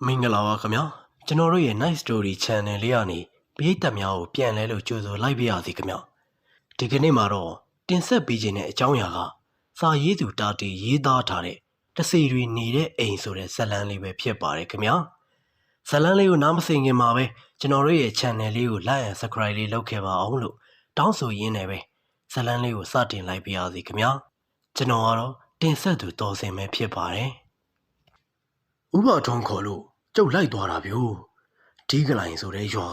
မင်္ဂလာပါခင်ဗျာကျွန်တော်တို့ရဲ့ Night Story Channel လေးကနေပရိသတ်များကိုပြန်လဲလို့ကြိုဆိုလိုက်ပါရစေခင်ဗျာဒီကနေ့မှာတော့တင်ဆက်ပေးခြင်းတဲ့အကြောင်းအရာကစာရေးသူတာတီရေးသားထားတဲ့တစီတွေနေတဲ့အိမ်ဆိုတဲ့ဇာတ်လမ်းလေးပဲဖြစ်ပါတယ်ခင်ဗျာဇာတ်လမ်းလေးကိုနားမစင်ခင်မှာပဲကျွန်တော်တို့ရဲ့ Channel လေးကို Like and Subscribe လေးလုပ်ခဲ့ပါအောင်လို့တောင်းဆိုရင်းနဲ့ပဲဇာတ်လမ်းလေးကိုစတင်လိုက်ပါရစေခင်ဗျာကျွန်တော်ကတော့တင်ဆက်သူတော်စင်ပဲဖြစ်ပါတယ်ဥပထုံးခေါ်လို့ကျုပ်လိုက်သွားတာဗျို့ဒီကလိုင်ဆိုတဲ့ရွာ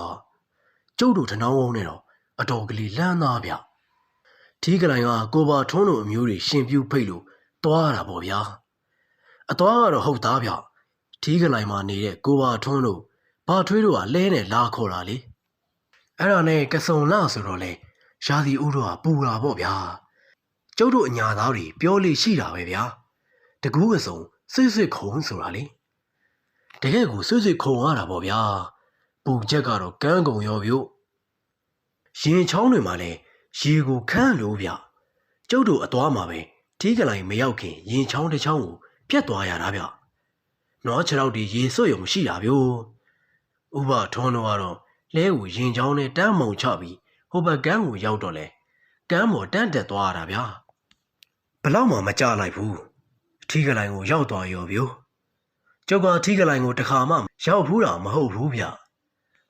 ကျုပ်တို့ထနောင်းဝုံးနဲ့တော့အတော်ကလေးလမ်းသားဗျဒီကလိုင်ကကိုပါထုံးတို့အမျိုးတွေရှင်ပြူဖိတ်လို့သွားရတာပေါ့ဗျာအသွားကတော့ဟုတ်သားဗျဒီကလိုင်မှာနေတဲ့ကိုပါထုံးတို့ဘာထွေးတို့ကလဲနဲ့လာခေါ်တာလေအဲ့ဒါနဲ့ကစုံလာဆိုတော့လေရာသီဥတို့ကပူတာပေါ့ဗျာကျုပ်တို့အညာသားတွေပြောလို့ရှိတာပဲဗျာတကူးကစုံဆွတ်ဆွတ်ခုံဆိုတာလေတကယ်ကိုဆွဆွခုံရတာပေါ့ဗျာပူချက်ကတော့ကန်းကုံရောဗျို့ရင်ချောင်းတွေမှာလည်းရေကိုခန်းလို့ဗျကျုပ်တို့အသွားမှာပဲထီးကလိုင်မရောက်ခင်ရင်ချောင်းတစ်ချောင်းကိုပြတ်သွားရတာဗျနွားခြေထောက်တွေရေဆွတ်ရုံရှိတာဗျို့ဥပထွန်းတော့ကတော့လဲကိုရင်ချောင်းနဲ့တန်းမုံချပြီးဟိုဘက်ကန်းကိုရောက်တော့လဲကန်းပေါ်တန်းတက်သွားရတာဗျဘလောက်မှမကြလိုက်ဘူးထီးကလိုင်ကိုရောက်သွားရောဗျို့ကျုပ်ကထီးကလိုင်ကိုတခါမှရောက်ဘူးတာမဟုတ်ဘူးဗျ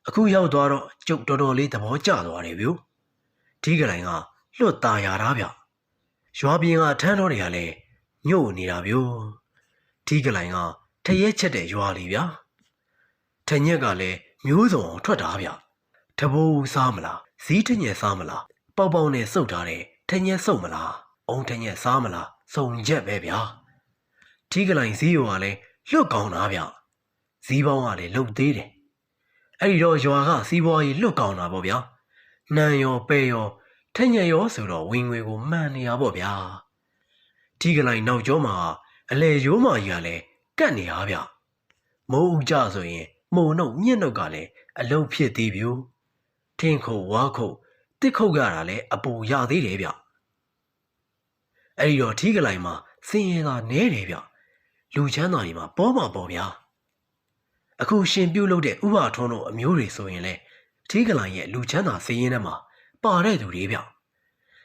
အခုရောက်သွားတော့ကျုပ်တော်တော်လေးသဘောကျသွားတယ်ဗျို့ထီးကလိုင်ကလွတ်ตาရတာဗျရွာပြင်ကထန်းတော်တွေကလည်းညို့နေတာဗျို့ထီးကလိုင်ကထရဲချက်တဲ့ရွာလေးဗျထညက်ကလည်းမျိုးစုံအောင်ထွက်တာဗျတဘိုးစားမလားဇီးထညက်စားမလားပေါက်ပေါက်နဲ့စုပ်ထားတဲ့ထညက်စုပ်မလားအုံထညက်စားမလားစုံချက်ပဲဗျထီးကလိုင်ဇီးရောကလည်းလွတ်ကောင်းတာဗျဇီးပေါင်းကလည်းလှုပ်သေးတယ်အဲ့ဒီတော့ရွာကစီးပွားရေးလွတ်ကောင်းတာပေါ့ဗျာနန်ရောပဲရောထညက်ရောဆိုတော့ဝင်ငွေကိုမှန်နေရပေါ့ဗျာထီးကလိုင်နောက်ကျောမှာအလေရိုးမာကြီးကလည်းကတ်နေရဗျမိုးဥကြဆိုရင်မိုးနှုတ်မြင့်နှုတ်ကလည်းအလုတ်ဖြစ်သေးဗျို့ထင်းခုတ်ဝါခုတ်တစ်ခုတ်ရတာလည်းအပူရသေးတယ်ဗျအဲ့ဒီတော့ထီးကလိုင်မှာစင်ရင်သာနဲတယ်ဗျလူချမ်းသာတွေမှာပေါ်မှာပေါ့ဗျာအခုရှင်ပြုတ်လုပ်တဲ့ဥပထုံးတို့အမျိုးတွေဆိုရင်လေထီးကလိုင်ရဲ့လူချမ်းသာစည်ရင်းထဲမှာပါတဲ့သူတွေဗျ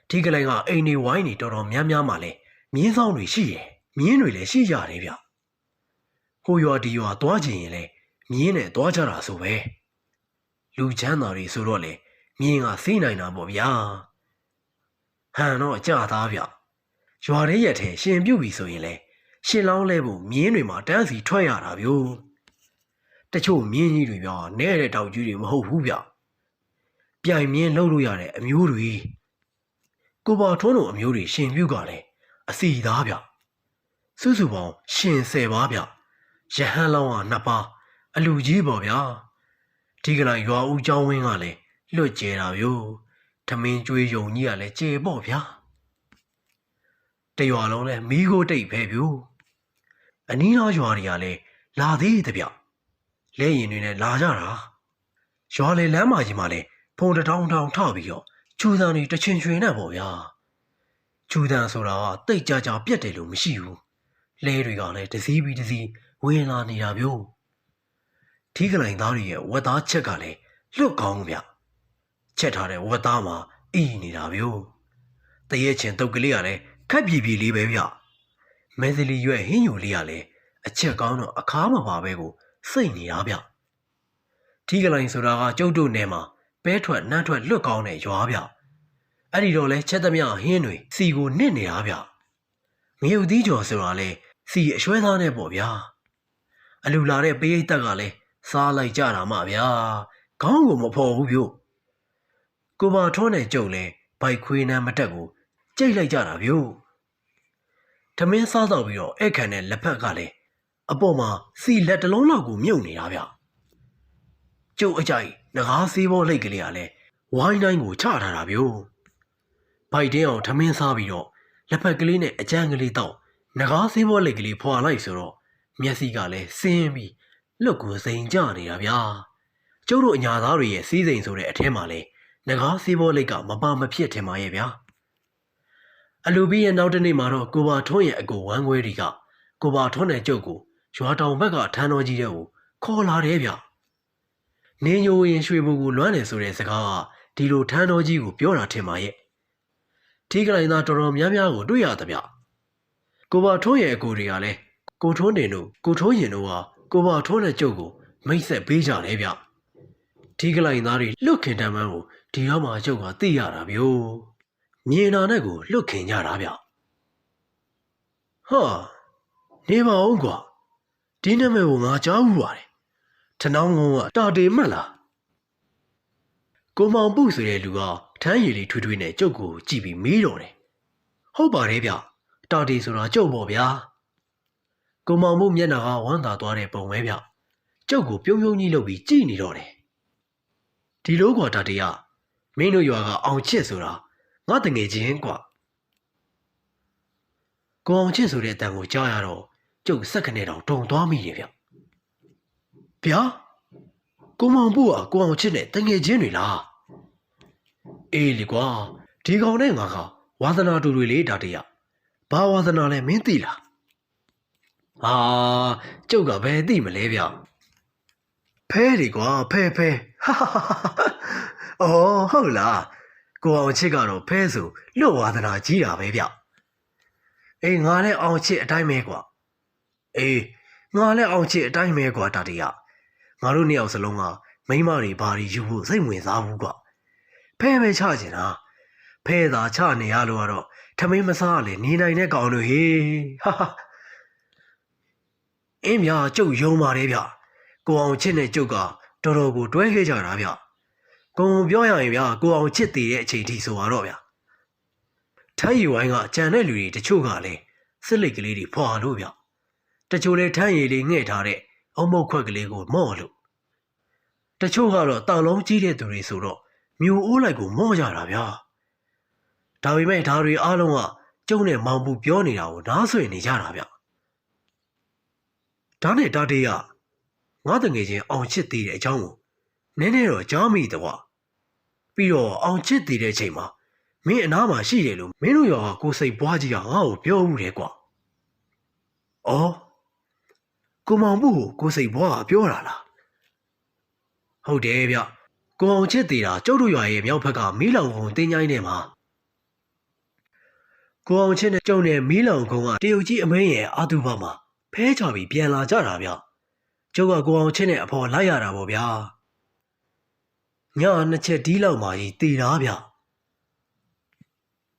ထီးကလိုင်ကအိမ်နေဝိုင်းနေတော်တော်များများမှလည်းမြင်းဆောင်တွေရှိတယ်မြင်းတွေလည်းရှိကြတယ်ဗျဟိုရွာဒီရွာသွားချင်ရင်လေမြင်းနဲ့သွားကြတာဆိုပဲလူချမ်းသာတွေဆိုတော့လေမြင်းကစီးနိုင်တာပေါ့ဗျာဟန်တော့ကြသားဗျရွာထဲရက်ထဲရှင်ပြုတ်ပြီဆိုရင်လေရှင်လောင်းလဲဖို့မြင်းတွေမှာတန်းစီထွက်ရတာဗျို့တချို့မြင်းကြီးတွေဗျာနဲတဲ့တောက်ကြီးတွေမဟုတ်ဘူးဗျပြိုင်မြင်းလှုပ်လို့ရတဲ့အမျိုးတွေကိုပါထွန်းတို့အမျိုးတွေရှင်ပြုတ်ကလည်းအစီသားဗျစုစုပေါင်းရှင်10ပါးဗျရဟန်းလောင်းက2ပါးအလူကြီးပေါ့ဗျာဒီကလိုင်ရွာဦးကျောင်းဝင်းကလည်းလွတ်ကျဲတာဗျို့ထမင်းကျွေးယုံကြီးကလည်းကျေပေါ့ဗျာတရွာလုံးလဲမီးခိုးတိတ်ပဲဗျို့အနီးနားရွာတွေကလည်းလာသေးတဲ့ဗျလဲရင်တွေနဲ့လာကြတာရွာလေလမ်းမကြီးမှာလည်းဖုန်တောင်ထောင်ထပြီးတော့ချူတန်တွေတချင်ချွင်နဲ့ပေါ့ဗျာချူတန်ဆိုတာကတိတ်ကြကြပြက်တယ်လို့မရှိဘူးလဲတွေကလည်းတစည်းပြီးတစည်းဝင်လာနေတာဗျို့ထီးကလိုင်သားတွေရဲ့ဝက်သားချက်ကလည်းလွတ်ကောင်းဗျချက်ထားတဲ့ဝက်သားမှာအီးနေတာဗျို့တရေချင်တုတ်ကလေးကလည်းခက်ပြေလေးပဲဗျမဲစလီရွက်ဟင်းညိုလေးကလည်းအချက်ကောင်းတော့အခါမပါပဲကိုစိတ်နေတာဗျထီးကလိုင်ဆိုတာကကျုပ်တို့နယ်မှာပဲထွက်နန်းထွက်လွတ်ကောင်းတဲ့ရွာဗျအဲ့ဒီတော့လဲချက်သမျှဟင်းတွေစီကိုနစ်နေတာဗျငရုတ်သီးကြော်ဆိုတာလဲစီအရွှဲသားနဲ့ပေါ့ဗျာအလူလာတဲ့ပရိသတ်ကလည်းစားလိုက်ကြတာမှဗျာခေါင်းကိုမဖော်ဘူးဗျကိုပါထွန်းနဲ့ကြုံလဲဘိုက်ခွေးနန်းမတက်ကိုကြိတ်လိုက်ကြတာဗျထမင်းစားတော့ပြီးတော့အဲ့ခံတဲ့လက်ဖက်ကလည်းအပေါ်မှာစီလက်တလုံးလောက်ကိုမြုပ်နေတာဗျကျုပ်အကြိုက်ငကားစေးဘောလိတ်ကလေးကလည်းဝိုင်းတိုင်းကိုချထားတာဗျဘိုက်တင်းအောင်ထမင်းစားပြီးတော့လက်ဖက်ကလေးနဲ့အကြမ်းကလေးတော့ငကားစေးဘောလိတ်ကလေးဖွာလိုက်ဆိုတော့မျက်စိကလည်းစင်းပြီးလွတ်ကိုစိန်ကြနေတာဗျကျုပ်တို့အညာသားတွေရဲ့စီးစိမ်ဆိုတဲ့အထဲမှာလေငကားစေးဘောလိတ်ကမပါမဖြစ်ထင်ပါရဲ့ဗျာအလူပြီးရဲ့နောက်တနေ့မှာတော့ကိုပါထွန်းရဲ့အကိုဝမ်းခွဲတွေကကိုပါထွန်းနဲ့ကျုပ်ကိုရွာတောင်ဘက်ကထန်းတော်ကြီးတဲ့ကို ခေါ်လာတယ်ဗျ။နေညိုရင်ရွှေဘိုကိုလွမ်းတယ်ဆိုတဲ့စကားကဒီလိုထန်းတော်ကြီးကိုပြောတာထင်ပါရဲ့။ထီးကလိုင်သားတော်တော်များများကိုတွေ့ရသဗျ။ကိုပါထွန်းရဲ့အကိုတွေကလည်းကိုထွန်းတင်တို့ကိုထွန်းရင်တို့ဟာကိုပါထွန်းတဲ့ကျုပ်ကိုမိတ်ဆက်ပေးကြတယ်ဗျ။ထီးကလိုင်သားတွေလွတ်ခင်တမ်းမှန်းကိုဒီတော့မှကျုပ်ကသိရတာဗျို့။မြင်နာနဲ့ကိုလွတ်ခင်ကြတာဗျ။ဟာနေပါဦးကွာဒီနာမည်ကိုငါကြားဘူးပါတယ်ထနောင်းကုန်းကတာတေမှတ်လားကိုမောင်ပုဆိုတဲ့လူကထမ်းရည်လေးထွေးထွေးနဲ့ကျုပ်ကိုကြည့်ပြီးမေးတော့တယ်ဟုတ်ပါတယ်ဗျတာတေဆိုတာကျုပ်ပေါ့ဗျာကိုမောင်ပုမျက်နှာကဝမ်းသာသွားတဲ့ပုံပဲဗျကျုပ်ကိုပြုံးပြုံးကြီးလုပ်ပြီးကြည့်နေတော့တယ်ဒီလိုကွာတာတေကမင်းတို့ရွာကအောင်ချစ်ဆိုတာငါတငယ်ချင်းကွာကိုအောင်ချစ်ဆိုတဲ့အတန်ကိုကြားရတော့ကျုပ်စက်ခနဲ့တောင်တုံသွားမိတယ်ဗျဗျာကိုမောင်ပုကကိုအောင်ချစ်နဲ့တငယ်ချင်းတွေလားအေးလေကွာဒီကောင်နဲ့ငါကဝါသနာတူတွေလေတာတေးဘာဝါသနာလဲမင်းသိလားဟာကျုပ်ကဘယ်သိမလဲဗျဖဲလေကွာဖဲဟာအော်ဟုတ်လားကိုအောင်ချစ်ကတော့ဖဲဆိုလွတ်ဝါသနာကြီးတာပဲဗျအေးငါလည်းအောင်ချစ်အတိုင်းပဲကွာအေးငါလည်းအောင်ချစ်အတိုင်းပဲကွာတာတေးငါတို့နှစ်ယောက်စလုံးကမိန်းမတွေဘာတွေယူဖို့စိတ်ဝင်စားဘူးကွာဖဲပဲချချင်တာဖဲသာချနေရလို့ကတော့ထမင်းမစားလေနေနိုင်တဲ့ကောင်တို့ဟေးဟာအင်းမြကျုပ်ယုံပါတယ်ဗျကိုအောင်ချစ်နဲ့ကျုပ်ကတော်တော်ကိုတွဲခဲ့ကြတာဗျကိုပြောရရင်ဗျကိုအောင်ချစ်တည်တဲ့အချိန်ထိဆိုတော့ဗျထိုင်းရီဝိုင်းကကြံတဲ့လူတွေတချို့ကလည်းစစ်လိတ်ကလေးတွေဖွာလို့ဗျတချို့လည်းထမ်းရည်လေးငှဲ့ထားတဲ့အုံမုတ်ခွက်ကလေးကိုမော့လို့တချို့ကတော့တောင်လုံးကြီးတဲ့သူတွေဆိုတော့မျိုးအိုးလိုက်ကိုမော့ကြတာဗျာဒါပေမဲ့ဒါတွေအားလုံးကကျုံနဲ့မောင်ပူပြောနေတာကိုနားဆွေနေကြတာဗျဒါနဲ့တာတေးကငါတငယ်ချင်းအောင်ချစ်သေးတဲ့အကြောင်းကိုနည်းနည်းတော့ကြားမိတော့ပြီးတော့အောင်ချစ်သေးတဲ့အချိန်မှာမင်းအနားမှာရှိတယ်လို့မင်းတို့ရောကိုစိတ်ပွားကြီးကငါ့ကိုပြောဦးတယ်ကွာအော်ကိုမောင်ပူကိုစိတ်ပွားကပြောတာလားဟုတ်တယ်ဗျကိုအောင်ချစ်သေးတာကျုပ်တို့ရွာရဲ့မြောက်ဘက်ကမီးလောင်ကုန်းတင်းချိုင်းထဲမှာကိုအောင်ချစ်နဲ့ကျုံနဲ့မီးလောင်ကုန်းကတရုတ်ကြီးအမင်းရဲ့အာတူဘမှာဖဲချပြီးပြန်လာကြတာဗျကျုပ်ကကိုအောင်ချစ်နဲ့အဖော်လိုက်ရတာပေါ့ဗျာညနှစ်ချက်ဒီလောက်မှကြီးတည်တာဗျ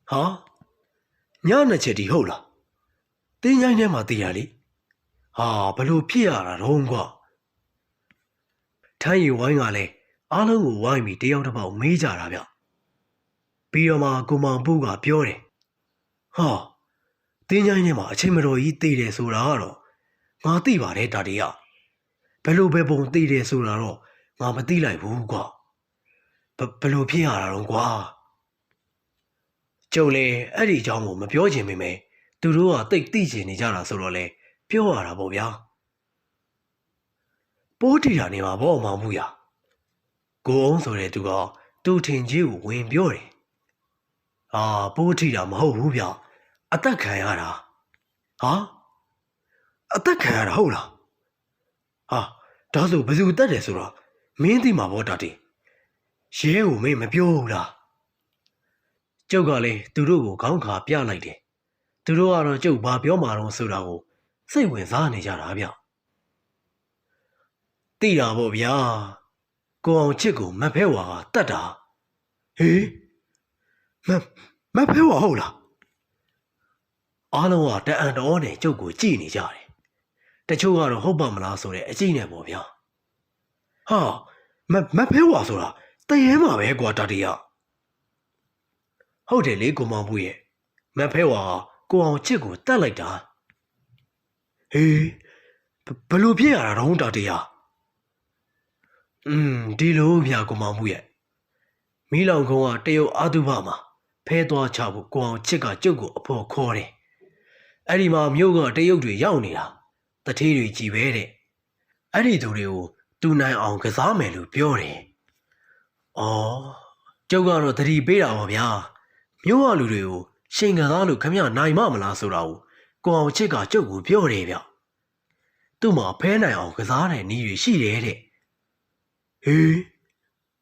ဟာညနှစ်ချက်ဒီဟုတ်လားတင်းချိုင်းထဲမှာတည်ရလေဟာဘလို့ဖြစ်ရတာတော့ကွာထိုင်းရီဝိုင်းကလည်းအားလုံးကိုဝိုင်းပြီးတယောက်တစ်ပေါက်မေးကြတာဗျပြီးတော့မှကိုမောင်ပူကပြောတယ်ဟာတင်းချိုင်းထဲမှာအချိန်မတော်ကြီးတည်တယ်ဆိုတာကတော့ငါသိပါတယ်တာတေးဘယ်လိုပဲပုံတည်တယ်ဆိုတာတော့ငါမသိလိုက်ဘူးကွာဘယ်လိုဖြစ်ရတာတော့ကွာကျုပ်လည်းအဲ့ဒီအကြောင်းကိုမပြောချင်ပေမဲ့သူတို့ကတိတ်သိချင်နေကြတာဆိုတော့လေပြောရတာပေါ့ဗျာပိုးထီတာနေမှာပေါ့မောင်မှုရကိုအောင်ဆိုတဲ့သူကသူ့ထင်ကြီးကိုဝင်ပြောတယ်ဟာပိုးထီတာမဟုတ်ဘူးဗျအသက်ခံရတာဟာအသက်ခံရတာဟုတ်လားဟာဒါဆိုဘယ်သူတက်တယ်ဆိုတော့မင်းသိမှာပေါ့တာတီရဲကိုမင်းမပြောဘူးလားကျုပ်ကလည်းသူတို့ကိုခေါင်းခါပြလိုက်တယ်သူတို့ကတော့ကျုပ်ဘာပြောမှာတော့ဆိုတာကိုစိတ်ဝင်စားနေကြတာဗျသိတာပေါ့ဗျာကိုအောင်ချစ်ကိုမဖဲဝါကတတ်တာဟေးမဖဲဝါဟုတ်လားအားလုံးကတအံ့တော်နဲ့ကျုပ်ကိုကြည့်နေကြတယ်တချို့ကတော့ဟုတ်ပါမလားဆိုတဲ့အကြည့်နဲ့ပေါ့ဗျာဟာမဖဲဝါဆိုတာတရေမှာပဲကွာတာတီးဟုတ်တယ်လေကိုမောင်ဘူးရဲ့မဖဲဝါကိုအောင်ချစ်ကိုတတ်လိုက်တာဟေးဘလို့ဖြစ်ရတာတော့တာတီးဒီလိုဗျာကိုမောင်ဘူးရဲ့မီးလောင်ကုန်းကတရုတ်အာတုဘမှာဖဲသွားချဖို့ကိုအောင်ချစ်ကကျုပ်ကိုအဖို့ခေါ်တယ်အဲ့ဒီမှာမြို့ကတရုတ်တွေရောက်နေတာတထေးတွေကြည်ပဲတဲ့အဲ့ဒီသူတွေကိုတူနိုင်အောင်ကစားမယ်လို့ပြောတယ်အော်ကျုပ်ကတော့သတိပေးတာပါဗျာမြို့ကလူတွေကိုရှင်ကစားလို့ခမရနိုင်မလားဆိုတာကိုကိုအောင်ချစ်ကကျုပ်ကိုပြောတယ်ဗျ သူ့မှာဖဲနိုင်အောင်ကစားတဲ့နည်းတွေရှိတယ်တဲ့ဟေး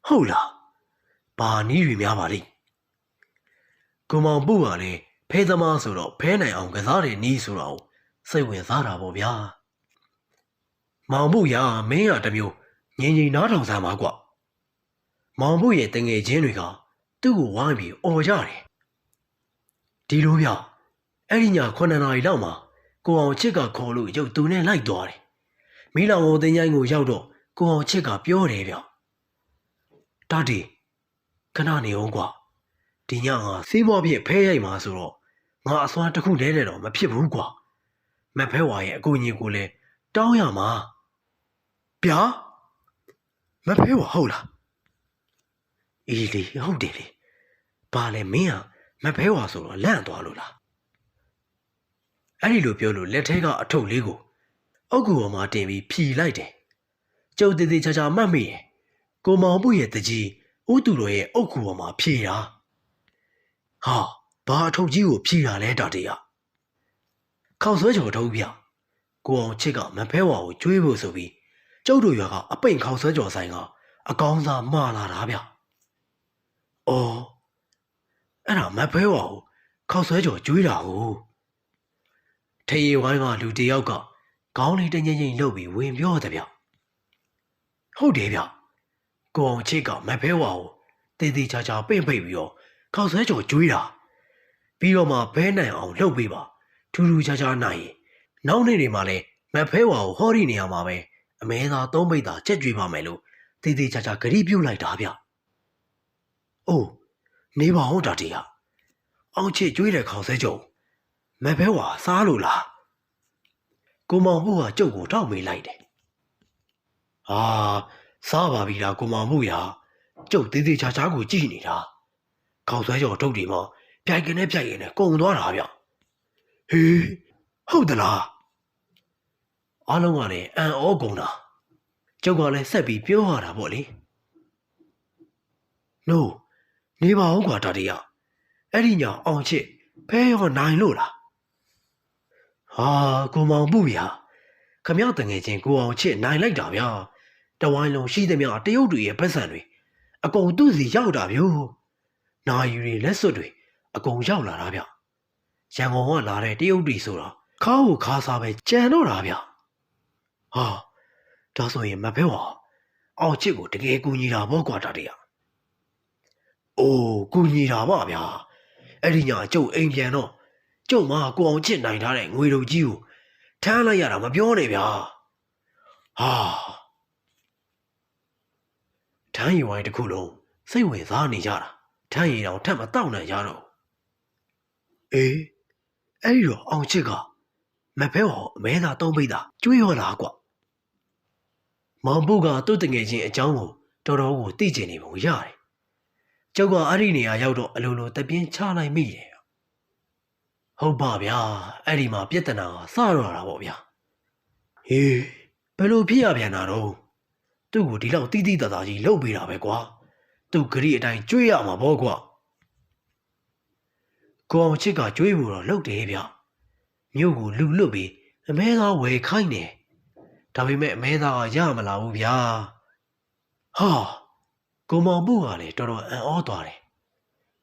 ဟုတ်လားဘာနည်းတွေများပါလိမ့်ကိုမောင်ပုကလည်းဖဲသမားဆိုတော့ဖဲနိုင်အောင်ကစားတဲ့နည်းဆိုတော့စိတ်ဝင်စားတာပေါ့ဗျာမောင်ပုရမင်းရတမျိုးငင်ငင်နားထောင်စမ်းပါကွာမောင်ပုရဲ့တငယ်ချင်းတွေကသူ့ကိုဝိုင်းပြီးអော်ကြတယ်ဒီလိုဗျအဲ့ဒီည9နာရီလောက်မှာကိုအောင်ချစ်ကခေါ်လို့ရုပ်သူနဲ့လိုက်သွားတယ်မီးလောင်ကိုတင်းချိုင်းကိုရောက်တော့ကိုအောင်ချစ်ကပြောတယ်ဗျတာတီခဏနေအောင်ကွာဒီညငါစီးပွားပြည့်ဖဲရိုက်မှာဆိုတော့ငါအစွမ်းတစ်ခုတည်းနဲ့တော့မဖြစ်ဘူးကွာမဖဲဝါရဲ့အကူအညီကိုလည်းတောင်းရမှာဗျာမဖဲဝါဟုတ်လားအေးလေဟုတ်တယ်လေဘာလဲမင်းကမဖဲဝါဆိုတော့လန့်သွားလို့လားအဲ့ဒီလိုပြောလို့လက်ထဲကအထုပ်လေးကိုအုတ်ကူပေါ်မှာတင်ပြီးဖြီလိုက်တယ်ကျုပ်တည်တည်ချာချာမှတ်မိတယ်ကိုမောင်ပုရဲ့တကြီးဦးသူတော်ရဲ့အုတ်ကူပေါ်မှာဖြီတာဟာဘာအထုပ်ကြီးကိုဖြီတာလဲတာတေးရခေါက်ဆွဲကြော်ထုတ်ပြကိုအောင်ချစ်ကမဖဲဝါကိုကျွေးဖို့ဆိုပြီးကျုပ်တို့ရွာကအပိန်ခေါက်ဆွဲကြော်ဆိုင်ကအကောင်းစားမှားလာတာဗျအော်အဲ့ဒါမဖဲဝါကိုခေါက်ဆွဲကြော်ကျွေးတာကိုထေးဝိုင်းကလူတယောက်ကခေါင်းလေးတငိမ့်ငိမ့်လှုပ်ပြီးဝင်ပြောတယ်ဗျဟုတ်တယ်ဗျကိုအောင်ချစ်ကမဖဲဝါကိုတေးသေးချာချာပင့်ပိတ်ပြီးတော့ခေါက်ဆွဲကြော်ကျွေးတာပြီးတော့မှဘဲနိုင်အောင်လှုပ်ပေးပါထူးထူးခြားခြားနိုင်ရင်နောက်နေ့တွေမှာလည်းမဖဲဝါကိုဟောဒီနေရာမှာပဲအမဲသား3ပိတ်သာချက်ကျွေးပါမယ်လို့တေးသေးချာချာဂရီးပြုတ်လိုက်တာဗျအိုးနေပါဦးတာတီးအောင်ချစ်ကျွေးတဲ့ခေါက်ဆွဲကြော်မဖဲဝါစားလို့လားကိုမောင်မှုကကျုပ်ကိုထောက်မေးလိုက်တယ်ဟာစားပါပြီလားကိုမောင်မှုရကျုပ်သေးသေးချာချာကိုကြည့်နေတာခေါက်ဆွဲကြော်ထုတ်တယ်မောပြိုင်ကနေပြိုင်ရနေကုန်သွားတာဗျဟေးဟုတ်သလားအားလုံးကလည်းအံ့ဩကုန်တာကျုပ်ကလည်းဆက်ပြီးပြောရတာပေါ့လေနိုးနေပါဦးကွာတာတီးရအဲ့ဒီညအောင်ချစ်ဖဲရောနိုင်လို့လားဟာကိုမောင်ပုဗျာခမရတငယ်ချင်းကိုအောင်ချစ်နိုင်လိုက်တာဗျာတဝိုင်းလုံးရှိသမျှတရုတ်တွေရဲ့ပတ်စံတွေအကုန်သူ့စီရောက်တာဗျို့နာယူတွေလက်စွပ်တွေအကုန်ရောက်လာတာဗျရန်ကုန်ကလာတဲ့တရုတ်တွေဆိုတာခါကိုခါစားပဲကြံတော့တာဗျဟာဒါဆိုရင်မဖဲဝါအောင်ချစ်ကိုတကယ်ကူညီတာပေါ့ကွာတာတီးရအိုးကူညီတာပါဗျာအဲ့ဒီညကျုပ်အိမ်ပြန်တော့ကျုပ်မကိုအောင်ချစ်နိုင်ထားတဲ့ငွေတုပ်ကြီးကိုထမ်းလိုက်ရတာမပြောနဲ့ဗျာဟာထမ်းရီဝိုင်းတစ်ခုလုံးစိတ်ဝင်စားနေကြတာထမ်းရီတောင်ထပ်မတောက်နိုင်ကြတော့အေးအဲ့ဒီတော့အောင်ချစ်ကမဖဲဝါအမဲသား3ပိတ်သာကျွေးရောလားကွမောင်ပုကသူ့တငယ်ချင်းအကြောင်းကိုတော်တော်ကိုသိကျင်နေပုံရတယ်ကျုပ်ကအဲ့ဒီနေရာရောက်တော့အလိုလိုတပြင်းချလိုက်မိတယ်ဟုတ်ပါဗျာအဲ့ဒီမှာပြဿနာကစတော့တာပေါ့ဗျာဟေးဘယ်လိုဖြစ်ရပြန်တာတော့သူ့ကိုဒီလောက်တီးတီးတာတာကြီးလှုပ်ပေးတာပဲကွာသူ့ဂရီအတိုင်းကျွေးရမှာပေါ့ကွာကိုအောင်ချစ်ကကျွေးဖို့တော့လှုပ်တယ်ဗျမြို့ကိုလူလွတ်ပြီးအမဲသားဝယ်ခိုင်းတယ်ဒါပေမဲ့အမဲသားကရမလာဘူးဗျာဟာကိုမောင်ပုကလည်းတော်တော်အံ့ဩသွားတယ်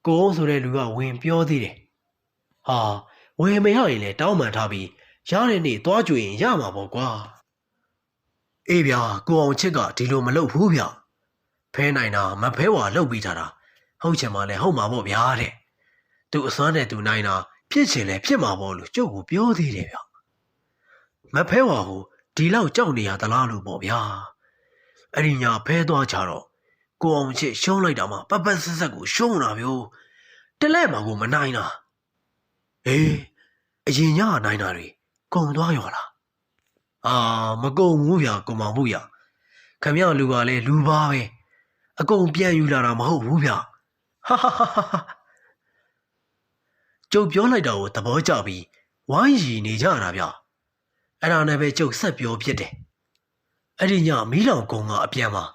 ကိုအောင်ဆိုတဲ့လူကဝင်ပြောသေးတယ်ဟာဝယ်မရရင်လည်းတောင်းပန်ထားပြီးရတဲ့နေ့သွားကြွရင်ရမှာပေါ့ကွာအေးဗျာကိုအောင်ချစ်ကဒီလိုမလုပ်ဘူးဗျဖဲနိုင်တာမဖဲဝါလှုပ်ပြီးထားတာဟုတ်ချင်မှလည်းဟုတ်မှာပေါ့ဗျာတဲ့သူအစွမ်းနဲ့သူနိုင်တာဖြစ်ချင်လည်းဖြစ်မှာပေါ့လို့ကျုပ်ကိုပြောသေးတယ်ဗျမဖဲဝါကိုဒီလောက်ကြောက်နေရသလားလို့ပေါ့ဗျာအဲ့ဒီညဖဲသွားချတော့ကိုအောင်ချစ်ရှုံးလိုက်တာမှပပဆက်ဆက်ကိုရှုံးတာမျိုးတလဲမှာကိုမနိုင်တာအေးအရင်ညနိုင်တာတွေကုန်သွားရောလားအာမကုန်ဘူးဗျာကိုမောင်ဘူးရခမရလူကလည်းလူပါပဲအကုန်ပြန်ယူလာတာမဟုတ်ဘူးဗျာဟာဟာဟာကျုပ်ပြောလိုက်တာကိုသဘောကျပြီးဝိုင်းရီနေကြတာဗျာအဲ့ဒါနဲ့ပဲကျုပ်ဆက်ပြောဖြစ်တယ်အဲ့ဒီညမီးလောင်ကုန်းကအပြန်မှာ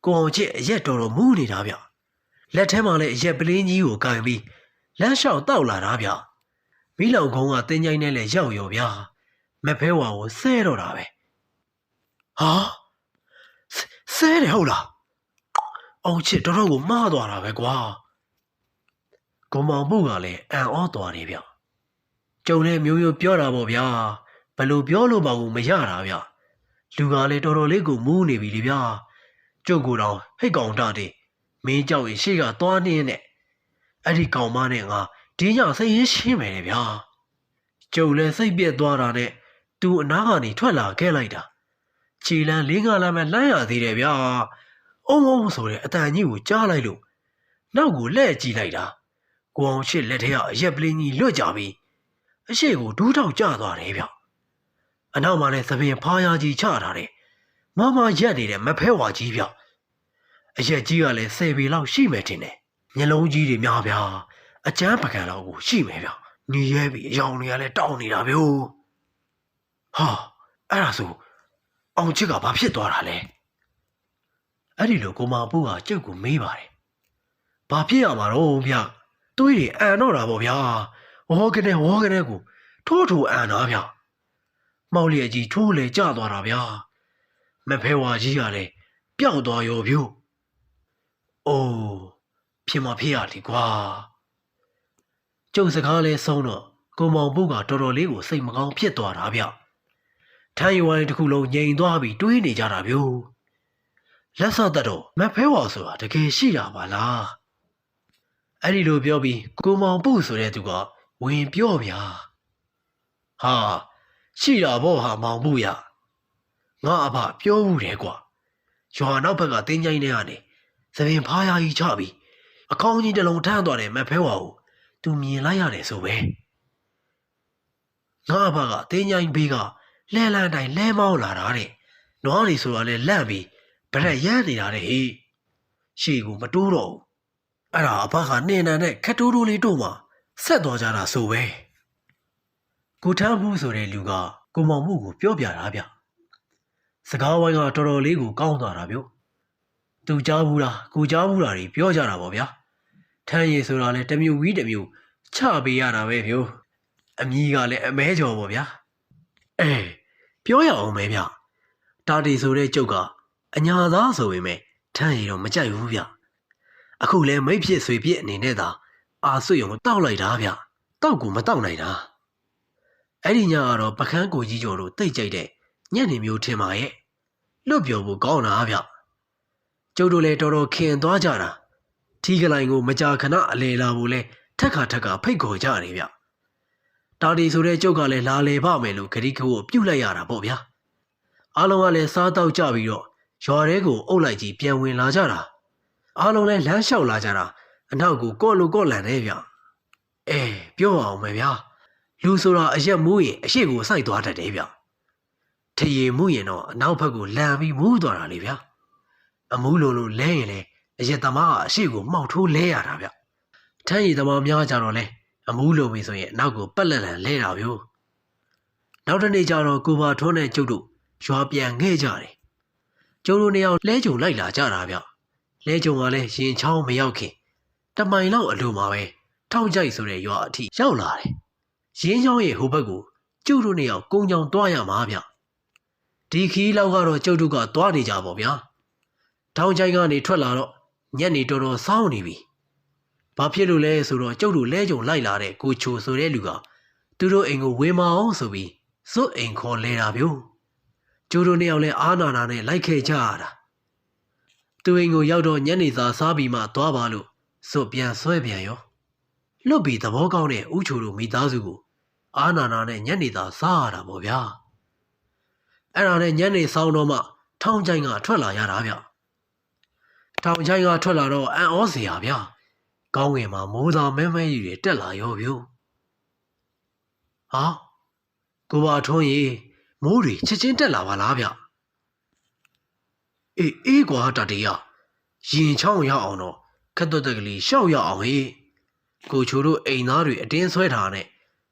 ကိုအောင်ချစ်အရက်တော်တော်မူးနေတာဗျလက်ထဲမှာလည်းအရက်ပလင်းကြီးကိုကင်ပြီးလမ်းလျှောက်တောက်လာတာဗျမီးလောင်ကုန်းကတင်းကြိုင်းနဲ့လည်းရောက်ရောဗျာမဖဲဝါကိုဆဲတော့တာပဲ ဟာဆဲတယ်ဟုတ်လားအောင်ချစ်တော်တော်ကိုမှားသွားတာပဲကွာကိုမောင်မှုကလည်းအံ့ဩသွားတယ်ဗျကျုံလည်းမျိုးမျိုးပြောတာပေါ့ဗျာဘယ်လိုပြောလို့မှကိုမရတာဗျလူကလည်းတော်တော်လေးကိုမူးနေပြီလေဗျာကျုပ်ကတော့ဟိတ်ကောင်တာတဲ့မင်းကြောက်ရင်ရှေ့ကသွားနေနဲ့အဲ့ဒီကောင်မနဲ့ငါဒီညစိတ်ရင်းရှင်းမယ်လေဗျာကျုပ်လည်းစိတ်ပြက်သွားတာနဲ့သူအနားကနေထွက်လာခဲ့လိုက်တာခြေလမ်းလေးငါးလမ်းပဲလှမ်းရသေးတယ်ဗျာအုံးဆိုတဲ့အတန်ကြီးကိုကြားလိုက်လို့နောက်ကိုလှည့်ကြည့်လိုက်တာကိုအောင်ချစ်လက်ထဲကအရက်ပလင်းကြီးလွတ်ကြပြီးအရှိကိုဒူးထောက်ကျသွားတယ်ဗျအနောက်မှာလည်းသပင်ဖားရကြီးချထားတယ်မမရက်နေတဲ့မဖဲဝါကြီးဗျအရက်ကြီးကလည်း10ပေလောက်ရှိမယ်ထင်တယ်မျက်လုံးကြီးတွေများဗျာအကျန်းပကံလောက်ကိုရှိမယ်ဗျညီရဲပြီးအယောင်တွေကလည်းတောင်းနေတာဗျဟာအဲ့ဒါဆိုအောင်ချစ်ကဘာဖြစ်သွားတာလဲအဲ့ဒီလိုကိုမပူကကျုပ်ကိုမေးပါတယ်ဘာဖြစ်ရမှာတော့ဗျတွေးတွေအန်တော့တာပေါ့ဗျာဝေါကနေကိုထိုးအန်တာဗျမောက်လျက်ကြီးထိုးလေကျသွားတာဗျာမဖဲဝါကြီးကလည်းပျောက်သွားရောဗျအိုးဖြစ်မဖြစ်ရလေကွာကျုပ်စကားလဲဆုံးတော့ကိုမောင်ပုကတော်တော်လေးကိုစိတ်မကောင်းဖြစ်သွားတာဗျထိုင်ဝိုင်းတစ်ခုလုံးငြိမ်သွားပြီးတွေးနေကြတာဗျလက်ဆော့တတ်တော့မဖဲဝါဆိုတာတကယ်ရှိတာပါလားအဲ့ဒီလိုပြောပြီးကိုမောင်ပုဆိုတဲ့သူကဝင်ပြောဗျာဟာရှိတာပေါ့ဟာမောင်ပုရငါအဖပြောဘူးတယ်ကွာရွာနောက်ဘက်ကတင်းကြိုင်းထဲကနေသပင်ဖားရကြီးချပြီးအကောင်းကြီးတစ်လုံးထမ်းသွားတယ်မဖဲဝါကိုသူမြင်လိုက်ရတယ်ဆိုပဲငါအဖကတင်းကြိုင်းဘေးကလဲလန်းတိုင်းလဲမောင်းလာတာတဲ့နွားတွေဆိုတာလဲလန့်ပြီးဗရက်ရမ်းနေတာတဲ့ဟေးရှေ့ကိုမတိုးတော့ဘူးအဲ့ဒါအဖကနှင်းနံနဲ့ခက်တိုးတိုးလေးတို့မှဆက်သွားကြတာဆိုပဲကိုထမ်းမှုဆိုတဲ့လူကကိုမောင်မှုကိုပြောပြတာဗျစကားဝိုင်းကတော်တော်လေးကိုကောင်းသွားတာဗျသူကြားဘူးလားကိုကြားဘူးလားတွေပြောကြတာပေါ့ဗျာထမ်းရည်ဆိုတာလဲတစ်မျိုးဝီးတစ်မျိုးချပေးရတာပဲဗျအမီးကလည်းအမဲကျော်ပေါ့ဗျာပြောရအောင်ပဲဗျတာတီဆိုတဲ့ကျုပ်ကအညာသားဆိုပေမဲ့ထမ်းရည်တော့မကြိုက်ဘူးဗျအခုလဲမိတ်ဖြစ်ဆွေဖြစ်အနေနဲ့သာအာဆွေရုံတောက်လိုက်တာဗျတောက်ကိုမတောက်နိုင်တာအဲ့ဒီညကတော့ပခန်းကိုကြီးကျော်တို့တိတ်ကြိုက်တဲ့ညနေမျိုးထင်ပါရဲ့လွတ်ပြော်ဖို့ကောင်းတာဗျကျုပ်တို့လည်းတော်တော်ခင်သွားကြတာထီးကလိုင်ကိုမကြာခဏအလေလာဖို့လဲထက်ခါဖိတ်ခေါ်ကြတယ်ဗျတာတီဆိုတဲ့ကျုပ်ကလည်းလာလေပါမယ်လို့ဂရိခိုးကိုပြုတ်လိုက်ရတာပေါ့ဗျာအားလုံးကလည်းစားတော့ကြပြီးတော့ရွာထဲကိုအုပ်လိုက်ကြီးပြန်ဝင်လာကြတာအားလုံးလည်းလမ်းလျှောက်လာကြတာအနောက်ကိုကော့လို့ကော့လန်နေဗျပြောအောင်မယ်ဗျာလူဆိုတာအရက်မူးရင်အရှိကိုစိုက်သွားတတ်တယ်ဗျထရေမူးရင်တော့အနောက်ဘက်ကိုလန်ပြီးမူးသွားတာလေဗျာအမူးလိုလဲရင်လေအရက်သမားကအရှိကိုမှောက်ထိုးလဲရတာဗျထမ်းရည်သမားများကြတော့လဲအမူးလိုပြီဆိုရင်အနောက်ကိုပက်လက်လန်လဲတာဗျနောက်တစ်နေ့ကျတော့ကိုပါထွန်းနဲ့ကျုပ်တို့ရွာပြန်ခဲ့ကြတယ်ကျုပ်တို့နှစ်ယောက်လဲကြုံလိုက်လာကြတာဗျလဲကြုံကလည်းရင်ချောင်းမရောက်ခင်တမိုင်လောက်အလိုမှာပဲထောက်ကြိုက်ဆိုတဲ့ရွာအထိရောက်လာတယ်ရင်းချောင်းရဲ့ဟိုဘက်ကိုကျုပ်တို့နှစ်ယောက်ကုန်းချောင်းသွားရမှာဗျဒီခီးလောက်ကတော့ကျုပ်တို့ကသွားနေကြပါဗျာထောင်ချိုင်းကနေထွက်လာတော့ညနေတော်တော်စောင်းနေပြီဘာဖြစ်လို့လဲဆိုတော့ကျုပ်တို့လဲကြုံလိုက်လာတဲ့ကိုချိုဆိုတဲ့လူကသူတို့အိမ်ကိုဝေမအောင်ဆိုပြီးစွတ်အိမ်ခေါ်လဲတာဗျကျုပ်တို့နှစ်ယောက်လဲအားနာနာနဲ့လိုက်ခဲ့ကြရတာသူအိမ်ကိုရောက်တော့ညနေစာစားပြီးမှသွားပါလို့စွတ်ပြန်ဆွဲပြန်ရောလွတ်ပြီးသဘောကောင်းတဲ့ဦးချိုတို့မိသားစုကိုအားနာနာနဲ့ညနေသာစားရတာပေါ့ဗျာအဲ့ဒါနဲ့ညနေဆောင်တော့မှထောင်ချိုင်းကထွက်လာရတာဗျထောင်ချိုင်းကထွက်လာတော့အံ့ဩစရာဗျကောင်းငင်မှာမိုးသားမဲမဲကြီးတွေတက်လာရောဗျဟာကိုပါထွန်းကြီးမိုးတွေချက်ချင်းတက်လာပါလားဗျအေးကွာတတေးရရင်ချောင်းရောက်အောင်တော့ခက်တော့တက်ကလေးရှောက်ရအောင်ဟေးကိုချိုတို့အိမ်သားတွေအတင်းဆွဲထားနဲ့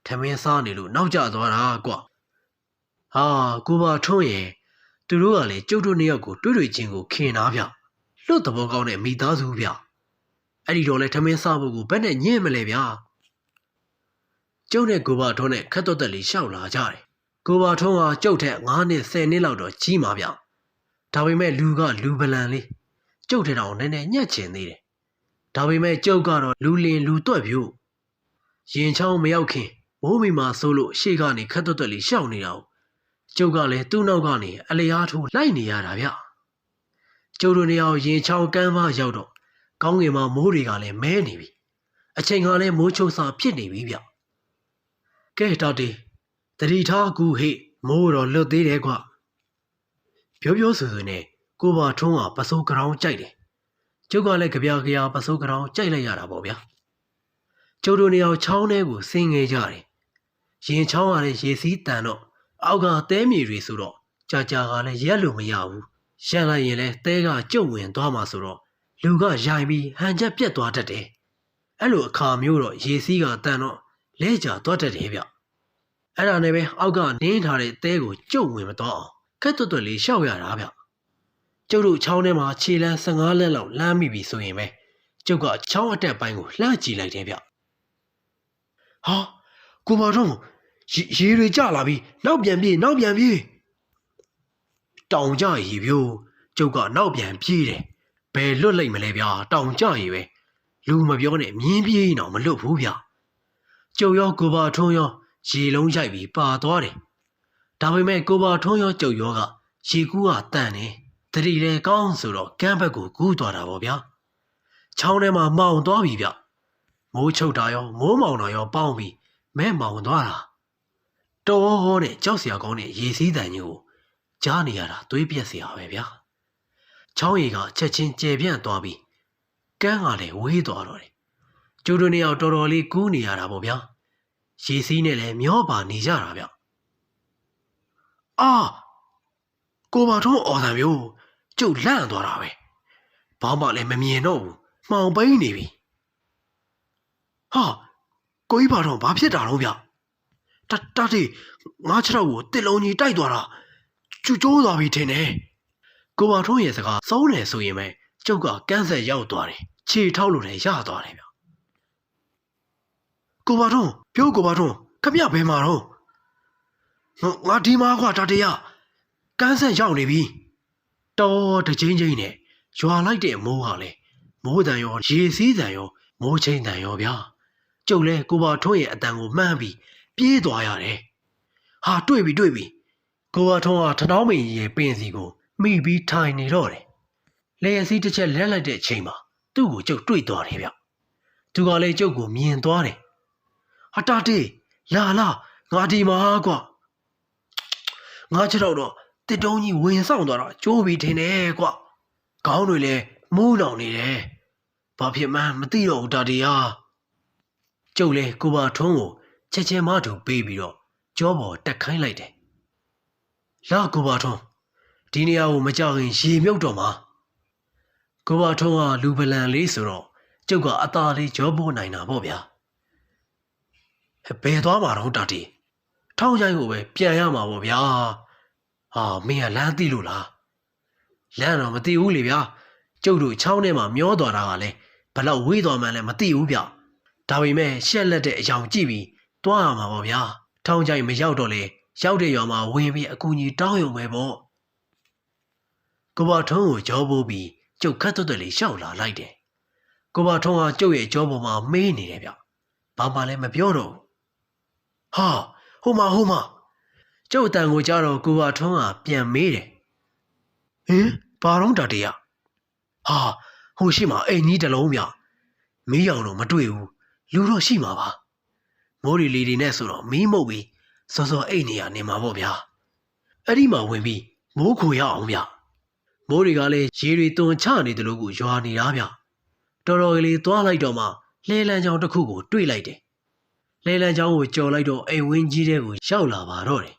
ထမင်းစားနေလို့နောက်ကျသွားတာကွာဟာကိုပါထွန်းရဲ့သူတို့ကလည်းကျုပ်တို့နှစ်ယောက်ကိုတွေ့ချင်းကိုခင်တာဗျလွတ်သဘောကောင်းတဲ့မိသားစုဗျအဲ့ဒီတော့လဲထမင်းစားဖို့ကိုဘယ်နဲ့ညင့်မလဲဗျာကျုပ်နဲ့ကိုပါထွန်းနဲ့ခက်တော့တက်လေးရှောက်လာကြတယ်ကိုပါထွန်းကကျုပ်ထက်9နှစ်10နှစ်လောက်တော့ကြီးမှာဗျ ဒါပေမဲ့လူကလူပလန်လေးကျုပ်ထထောင်နည်းနည်းညက်ချင်သေးတယ်ဒါပေမဲ့ကျုပ်ကတော့လူလင်လူတွက်ပြို့ရင်ချောင်းမရောက်ခင်မိုးမီမှာဆိုလို့ရှေ့ကနေခက်တွတ်လေးရှောက်နေတာကိုကျုပ်ကလည်းသူ့နောက်ကနေအလျားထိုးလိုက်နေရတာဗျကျုပ်တို့နေရာရင်ချောင်းကမ်းပါရောက်တော့ကောင်းငင်မှာမိုးတွေကလည်းမဲနေပြီအချိန်ကလည်းမိုးချုပ်စာဖြစ်နေပြီဗျကဲတာတီတတိထားကူဟိမိုးတော့လွတ်သေးတယ်ကွပြောဆိုနဲ့ကိုပါထွန်းကပစိုးကရောင်ကြိုက်တယ်ကျုပ်ကလည်းကြပြပစိုးကရောင်ကြိုက်လိုက်ရတာပေါ့ဗျာကျုပ်တို့နေရာချောင်းထဲကိုဆင်းငယ်ကြတယ်ရင်ချောင်းကလည်းရေစီးတန်တော့အောက်ကတဲမြေတွေဆိုတော့ကြာကလည်းရက်လို့မရဘူးရှက်လိုက်ရင်လည်းတဲကကျုပ်ဝင်သွားမှာဆိုတော့လူကရိုင်ပြီးဟန်ချက်ပြက်သွားတတ်တယ်အဲ့လိုအခါမျိုးတော့ရေစီးကတန်တော့လဲကျသွားတတ်တယ်ဗျအဲ့ဒါနဲ့ပဲအောက်ကနင်းထားတဲ့တဲကိုကျုပ်ဝင်မသွားအောင်ခက်တွတ်လေးရှောက်ရတာဗျကျုပ်တို့ချောင်းထဲမှာခြေလမ်း15လက်လောက်လမ်းမိပြီဆိုရင်ပဲကျုပ်ကချောင်းအတက်ပိုင်းကိုလှမ်းကြည့်လိုက်တယ်ဗျဟာကိုပါတော့ရေတွေကျလာပြီနောက်ပြန်ပြေးတောင်ကြရေပြိုးကျုပ်ကနောက်ပြန်ပြေးတယ်ဘယ်လွတ်လိုက်မလဲဗျာတောင်ကြရေပဲလူမပြောနဲ့မြင်းပြေးတော့မလွတ်ဘူးဗျကျုပ်ရောကိုပါထွန်းရောရေလုံးရိုက်ပြီးပါသွားတယ်ဒါပေမဲ့ကိုပါထွန်းရောကျုပ်ရောကရေကူးကတန်တယ်တတိလည်းကောင်းဆိုတော့ကမ်းဘက်ကိုကူးသွားတာပေါ့ဗျာချောင်းထဲမှာမောင်သွားပြီဗျမိုးချုပ်တာရောမိုးမောင်တာရောပေါင်းပြီးမဲမောင်သွားတာတော်ဟောနဲ့ကြောက်စရာကောင်းတဲ့ရေစည်းတန်ကြီးကိုကြားနေရတာသွေးပြက်စရာပဲဗျာချောင်းရီကချက်ချင်းကျေပြန့်သွားပြီးကမ်းကလည်းဝေးသွားတော့တယ်ကျိုးတို့နေအောင်တော်တော်လေးကူးနေရတာပေါ့ဗျာရေစည်းနဲ့လည်းမျောပါနေကြတာဗျအာကိုပါထုံးအော်တံမျိုးကျုပ်လန့်သွားတာပဲဘာမှလည်းမမြင်တော့ဘူးမှောင်ပိန်းနေပြီဟာကိုကြီးပါတော့ဘာဖြစ်တာတော့ဗျတာတီငါခြေထောက်ကိုတစ်လုံးကြီးတိုက်သွားတာကျိုးသွားပြီထင်တယ်ကိုပါထုံးရဲ့စကားစုံးတယ်ဆိုရင်ပဲကျုပ်ကကန်းဆက်ရောက်သွားတယ်ခြေထောက်လို့လည်းရသွားတယ်ဗျကိုပါထုံးပြောကိုပါထုံးခမရဘယ်မှာတော့ငါဒီမှာကွာတာတီရကန်းဆက်ရောက်နေပြီတော်တချင်းချင်းနဲ့ရွာလိုက်တဲ့မိုးဟာလေမိုးတန်ရောရေစည်းတန်ရောမိုးချင်းတန်ရောဗျာကျုပ်လဲကိုပါထွန်းရဲ့အတန်ကိုမှန်းပြီးပြေးသွားရတယ်ဟာတွေ့ပြီကိုပါထွန်းဟာထထောင်းမင်းရဲ့ပင်စီကိုမိပြီးထိုင်နေတော့တယ်လေယာဉ်စီးတစ်ချက်လက်လိုက်တဲ့အချိန်မှာသူ့ကိုကျုပ်တွေ့သွားတယ်ဗျသူကလည်းကျုပ်ကိုမြင်သွားတယ်ဟာတာတေးလာငါဒီမှာကွာငါချတော့တစ်တုံးကြီးဝင်ဆောင်သွားတော့ကျိုးပြီးထင်တယ်ကွခေါင်းတွေလည်းမူးလောင်နေတယ်ဘာဖြစ်မှန်းမသိတော့ဘူးတာတီဟာကျုပ်လည်းကိုပါထွန်းကိုချက်ချင်းမတူပေးပြီးတော့ကြောပေါ်တက်ခိုင်းလိုက်တယ်လာကိုပါထွန်းဒီနေရာကိုမကြောက်ရင်ရေမြုပ်တော့မှာကိုပါထွန်းကလူပလန်လေးဆိုတော့ကျုပ်ကအသာလေးကြောပေါ်နိုင်တာပေါ့ဗျာဘယ်သွားမှာတော့တာတီထောင်းချိုင်းကိုပဲပြန်ရမှာပေါ့ဗျာဟာမင်းကလမ်းသိလို့လားလမ်းတော့မသိဘူးလေဗျာကျုပ်တို့ချောင်းထဲမှာမျောသွားတာကလည်းဘလောက်ဝေးသွားမှန်းလည်းမသိဘူးဗျဒါပေမဲ့ရှက်လက်တဲ့အယောင်ကြည့်ပြီးတွားရမှာပေါ့ဗျာထောင်းချိုင်းမရောက်တော့လေရောက်တဲ့ရွာမှာဝင်ပြီးအကူကြီးတောင်းရုံပဲပေါ့ကိုပါထုံးကိုကြောပိုးပြီးကျုပ်ခတ်သွက်လေးရှောက်လာလိုက်တယ်ကိုပါထုံးကကျုပ်ရဲ့ကြောပေါ်မှာမေးနေတယ်ဗျဘာမှလည်းမပြောတော့ဟာဟိုမှာကျုပ်အတန်ကိုကြားတော့ကိုပါထွန်းကပြန်မေးတယ်ဟင်ဘာတော့တာတရားဟာဟိုရှိမှာအိမ်ကြီးတစ်လုံးဗျမီးရောင်တော့မတွေ့ဘူးလူတော့ရှိမှာပါမိုးရီလီတွေနဲ့ဆိုတော့မီးမုတ်ပြီးစောအိမ်နေရနေမှာပေါ့ဗျာအဲ့ဒီမှာဝင်ပြီးမိုးခိုရအောင်ဗျမိုးတွေကလည်းရေတွေတွန်ချနေတယ်လို့ကိုရွာနေတာဗျတော်တော်လေးသွားလိုက်တော့မှလဲလန်းချောင်းတစ်ခုကိုတွေ့လိုက်တယ်လဲလန်းချောင်းကိုကြော်လိုက်တော့အိမ်ဝင်းကြီးတဲ့ကိုရောက်လာပါတော့တယ်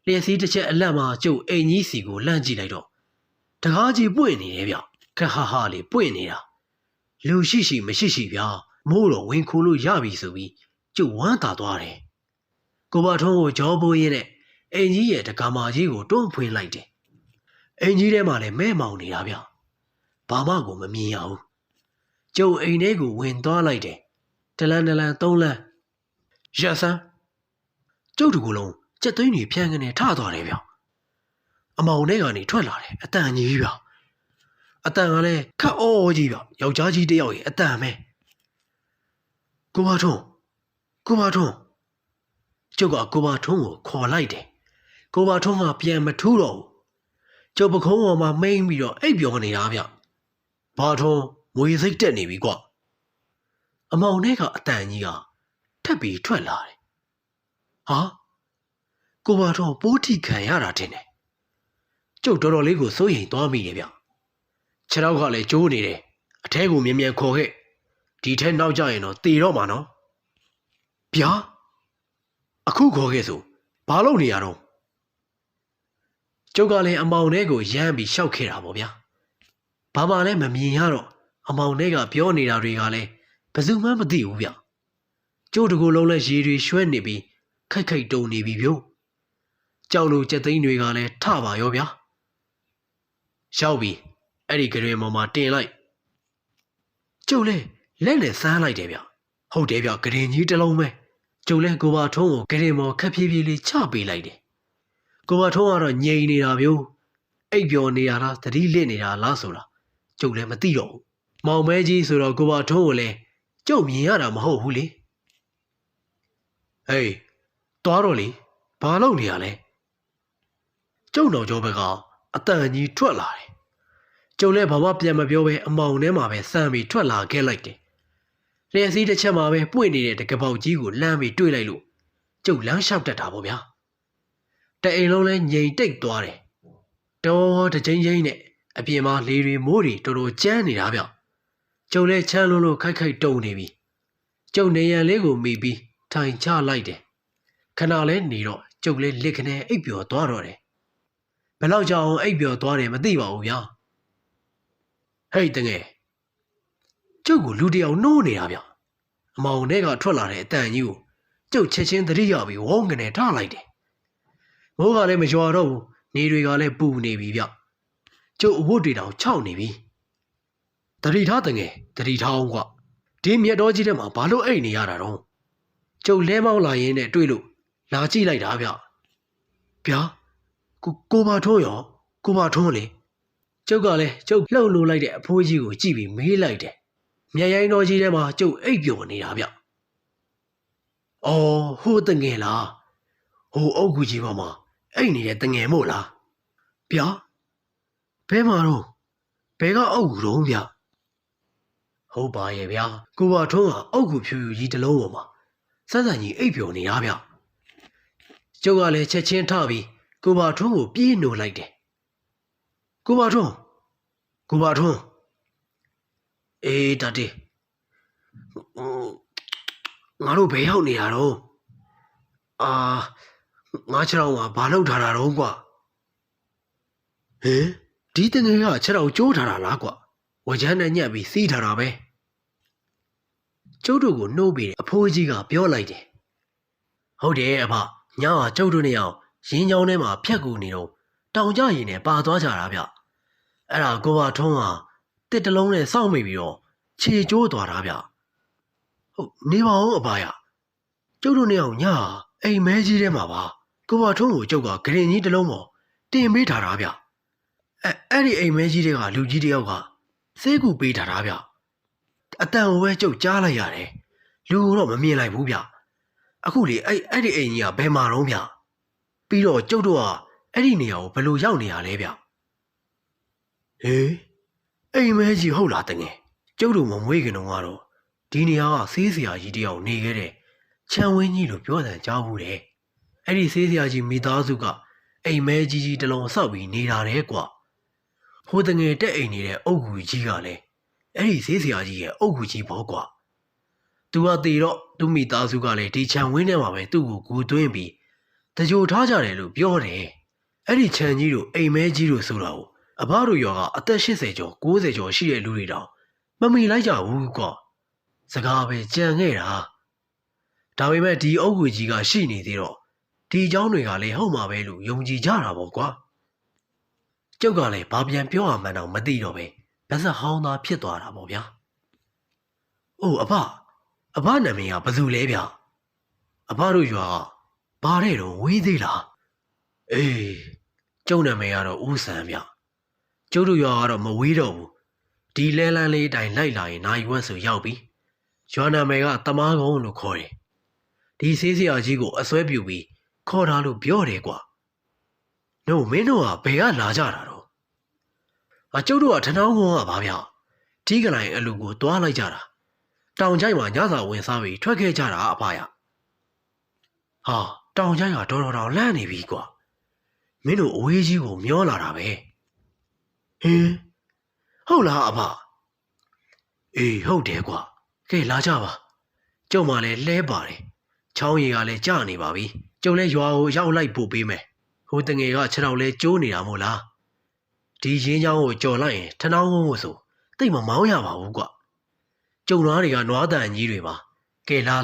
လျှက်စီးတစ်ချက်အလတ်မှာကျုပ်အိမ်ကြီးစီကိုလှမ်းကြည့်လိုက်တော့တကားကြီးပွင့်နေတယ်ဗျခက်ဟာလေးပွင့်နေတာလူရှိမရှိဗျာမိုးတော့ဝင်ခိုးလို့ရပြီဆိုပြီးကျုပ်ဝမ်းသာသွားတယ်ကိုပါထုံးကိုကြောပိုးရင်းနဲ့အိမ်ကြီးရဲ့တကားမကြီးကိုတွန်းဖွင့်လိုက်တယ်အိမ်ကြီးထဲမှာလည်းမဲမောင်နေတာဗျဘာမှကိုမမြင်ရဘူးကျုပ်အိမ်ထဲကိုဝင်သွားလိုက်တယ်တလန်း3လန်းရက်စမ်းကျုပ်တကူလုံးကြက်သိန်းတွေဖြန်းကနေထသွားတယ်ဗျ အမောင်ထဲကနေထွက်လာတယ်အတန်ကြီးဗျအတန်ကလည်းခက်အောကြီးဗျယောက်ျားကြီးတယောက်ရဲ့အတန်ပဲကိုပါထွန်းကျုပ်ကကိုပါထွန်းကိုခေါ်လိုက်တယ်ကိုပါထွန်းကပြန်မထူးတော့ဘူးကျုပ်ပခုံးပေါ်မှာမိန်ပြီးတော့အိပ်ပျော်နေတာဗျဘာထွန်းငွေစိတ်တက်နေပြီကွအမောင်ထဲကအတန်ကြီးကထပ်ပြီးထွက်လာတယ်ဟာကိုပါထွန်းပိုးထိခံရတာတင်တယ်ကျုပ်တော်တော်လေးကိုစိုးရိမ်သွားမိတယ်ဗျခြေထောက်ကလည်းကျိုးနေတယ်အထဲကိုမြန်မြန်ခေါ်ခဲ့ဒီထဲနောက်ကျရင်တော့တေတော့မှာနော်ဗျာအခုခေါ်ခဲ့ဆိုဘာလုပ်နေရတော့ကျုပ်ကလည်းအမောင်ထဲကိုရမ်းပြီးရှောက်ခဲ့တာပေါ့ဗျာဘာမှလည်းမမြင်ရတော့အမောင်ထဲကပြောနေတာတွေကလည်းဘယ်သူမှမသိဘူးဗျကျုပ်တကူလုံးလဲရေတွေရွှဲနေပြီးခိုက်တုံနေပြီဗျို့ကြောက်လို့ကြက်သိန်းတွေကလည်းထပါရောဗျာရောက်ပြီအဲ့ဒီကရင်ပေါ်မှာတင်လိုက်ကျုပ်လဲလက်နဲ့ဆန်းလိုက်တယ်ဗျဟုတ်တယ်ဗျကရင်ကြီးတစ်လုံးပဲကျုပ်လဲကိုပါထုံးကိုကရင်ပေါ်ခက်ဖြည်းဖြည်းလေးချပေးလိုက်တယ်ကိုပါထုံးကတော့ငြိမ်နေတာဗျို့အိပ်ပျော်နေရတာသတိလစ်နေတာလားဆိုတာကျုပ်လည်းမသိတော့ဘူးမောင်မဲကြီးဆိုတော့ကိုပါထုံးကိုလည်းကျုပ်မြင်ရတာမဟုတ်ဘူးလေဟေးသွားတော့လေဘာလုပ်နေရလဲကျုပ်တော်ကျော်ဘက်ကအတန်ကြီးထွက်လာတယ်ကျုပ်လည်းဘာမှပြန်မပြောဘဲအမောင်ထဲမှာပဲစမ်းပြီးထွက်လာခဲ့လိုက်တယ်လျှက်စီးတစ်ချက်မှာပဲပွင့်နေတဲ့တကပောက်ကြီးကိုလှမ်းပြီးတွေးလိုက်လို့ကျုပ်လမ်းလျှောက်တတ်တာပေါ့ဗျာတအိမ်လုံးလဲငြိမ်တိတ်သွားတယ်တော်တချင်းချင်းနဲ့အပြင်မှာလေတွေမိုးတွေတော်တော်ကျန်းနေတာဗျကျုပ်လဲချမ်းလို့ခိုက်တုံနေပြီကျုပ်နေရန်လေးကိုမိပြီးထိုင်ချလိုက်တယ်ခဏလဲနေတော့ကျုပ်လဲလက်ခနဲ့အိပ်ပျော်သွားတော့တယ်ဘယ်လောက်ကြာအောင်အိပ်ပျော်သွားတယ်မသိပါဘူးဗျာဟေးတငယ်ကျုပ်ကိုလူတယောက်နှိုးနေတာဗျအမောင်ထဲကထွက်လာတဲ့အတန်ကြီးကိုကျုပ်ချက်ချင်းသတိရပြီးဝုန်းကနေထားလိုက်တယ်မိုးကလည်းမရွာတော့ဘူးနေတွေကလည်းပူနေပြီဗျကျုပ်အဝတ်တွေတောင်ခြောက်နေပြီသတိထားတငယ်သတိထားအောင်ကွဒီမြက်တော်ကြီးထဲမှာဘာလို့အိတ်နေရတာတော့ကျုပ်လဲမောင်းလာရင်းနဲ့တွေ့လို့လာကြည့်လိုက်တာဗျဗျာကိုပါထုံးရောကိုပါထုံးလေကျုပ်ကလည်းကျုပ်လှုပ်လို့လိုက်တဲ့အဖိုးကြီးကိုကြည့်ပြီးမေးလိုက်တယ်မြက်ရိုင်းတော်ကြီးထဲမှာကျုပ်အိပ်ပျော်နေတာဗျအော်ဟိုတငယ်လားဟိုအုတ်ကူကြီးပေါ်မှာအိပ်နေတဲ့တငယ်မို့လားဗျာဘဲမှာတော့ဘဲကအုတ်ကူတော့ဗျဟုတ်ပါရဲ့ဗျာကိုပါထုံးကအုတ်ကူဖြူဖြူကြီးတစ်လုံးပေါ်မှာစမ်းစမ်းကြီးအိပ်ပျော်နေတာဗျကျုပ်ကလည်းချက်ချင်းထပြီးကိုပါထုံးကိုပြေးနိုလိုက်တယ်ကိုပါထွန်းအေးတတေငါတို့ဘယ်ရောက်နေရတော့ငါခြေထောက်မှာဘာလုပ်ထားတာတော့ကွာဟင်ဒီတငယ်ကခြေထောက်ကျိုးထားတာလားကွာဝကြမ်းနဲ့ညက်ပြီးစီးထားတာပဲကျုပ်တို့ကိုနှိုးပြီးအဖိုးကြီးကပြောလိုက်တယ်ဟုတ်တယ်အဖညကကျုပ်တို့နဲ့အောင်ရင်းချောင်းထဲမှာဖြတ်ကူနေတော့တောင်ကြရင်နဲ့ပါသွားကြတာဗျအဲ့ဒါကိုပါထုံးကတစ်တလုံးနဲ့စောင့်မိပြီးတော့ခြေကျိုးသွားတာဗျဟုတ်နေပါဦးအဖရကျုပ်တို့နဲ့အောင်ညအိမ်မဲကြီးထဲမှာပါကိုပါထုံးကိုကျုပ်ကဂရင်ကြီးတစ်လုံးပေါ်တင်ပေးထားတာဗျအဲ့ဒီအိမ်မဲကြီးတွေကလူကြီးတယောက်ကဆေးကူပေးထားတာဗျအတန်ကိုပဲကျုပ်ကြားလိုက်ရတယ်လူတော့မမြင်လိုက်ဘူးဗျအခုလေအဲ့ဒီအိမ်ကြီးကဘယ်မှာတော့ဗျပြီးတော့ကျုပ်တို့ကအဲ့ဒီနေရာကိုဘယ်လိုရောက်နေရလဲဗျဟေးအိမ်မဲကြီးဟုတ်လားတငယ်ကျုပ်တို့မမွေးခင်တော့ကတော့ဒီနေရာကဆေးဆရာကြီးတယောက်နေခဲ့တဲ့ချမ်းဝင်းကြီးလို့ပြောတယ်ကြားဘူးတယ်အဲ့ဒီဆေးဆရာကြီးမိသားစုကအိမ်မဲကြီးကြီးတစ်လုံးဆောက်ပြီးနေတာတယ်ကွာဟိုတငယ်တက်အိမ်နေတဲ့အုတ်ကူကြီးကလည်းအဲ့ဒီဆေးဆရာကြီးရဲ့အုတ်ကူကြီးပေါ့ကွာသူကတည်တော့သူမိသားစုကလည်းဒီချမ်းဝင်းထဲမှာပဲသူ့ကိုဂူသွင်းပြီးတကြိုထားကြတယ်လို့ပြောတယ်အဲ့ဒီချမ်းကြီးတို့အိမ်မဲကြီးတို့ဆိုတာကိုအဘတို့ရွာကအသက်80ကျော်90ကျော်ရှိတဲ့လူတွေတောင်မမိလိုက်ကြဘူးကွာစကားပဲကြံခဲ့တာဒါပေမဲ့ဒီအုတ်ကူကြီးကရှိနေသေးတော့ဒီเจ้าတွေကလည်းဟုတ်မှာပဲလို့ယုံကြည်ကြတာပေါ့ကွာကျုပ်ကလည်းဘာပြန်ပြောရမှန်းတော့မသိတော့ပဲဗက်ဆက်ဟောင်းသားဖြစ်သွားတာပေါ့ဗျာအိုးအဘနာမည်ကဘယ်သူလဲဗျအဘတို့ရွာဘာတဲ့တော့ဝေးသေးလားအေး ကျုံနာမည်ကတော့ဦးဆန်းဗျကျုပ်တို့ရွာကတော့မဝေးတော့ဘူးဒီလဲလန်းလေးတိုင်လိုက်လာရင်နိုင်ဝက်ဆိုရောက်ပြီရွာနာမည်ကတမားကုန်းလို့ခေါ်တယ်ဒီဆေးဆရာကြီးကိုအစွဲပြုပြီးခေါ်ထားလို့ပြောတယ်ကွာတို့မင်းတို့ကဘယ်ကလာကြတာတော့ကျုပ်တို့ကထဏောင်းကုန်းကပါဗျဒီကလိုင်အလူကိုတွားလိုက်ကြတာတောင်ကျိုက်မှာညစာဝင်စားပြီးထွက်ခဲ့ကြတာအဖရဟာတောင်ကျိုက်ကတော်တော်လန့်နေပြီကွာမင်းတို့အဝေးကြီးကိုမျောလာတာပဲဟင်းဟုတ်လားအဖအေးဟုတ်တယ်ကွာကဲလာကြပါကျုံမှလည်းလဲပါတယ်ချောင်းရည်ကလည်းကျနေပါပြီကျုံလည်းရွာကိုရောက်လိုက်ပို့ပေးမယ်ဟိုတငယ်ကခြေထောက်လဲကျိုးနေတာမို့လားဒီရင်းချောင်းကိုကြော်လိုက်ရင်ထဏောင်းကုန်းကိုဆိုတိတ်မမောင်းရပါဘူးကွာကျုံသားတွေကနွားတန်ကြီးတွေပါကဲလာ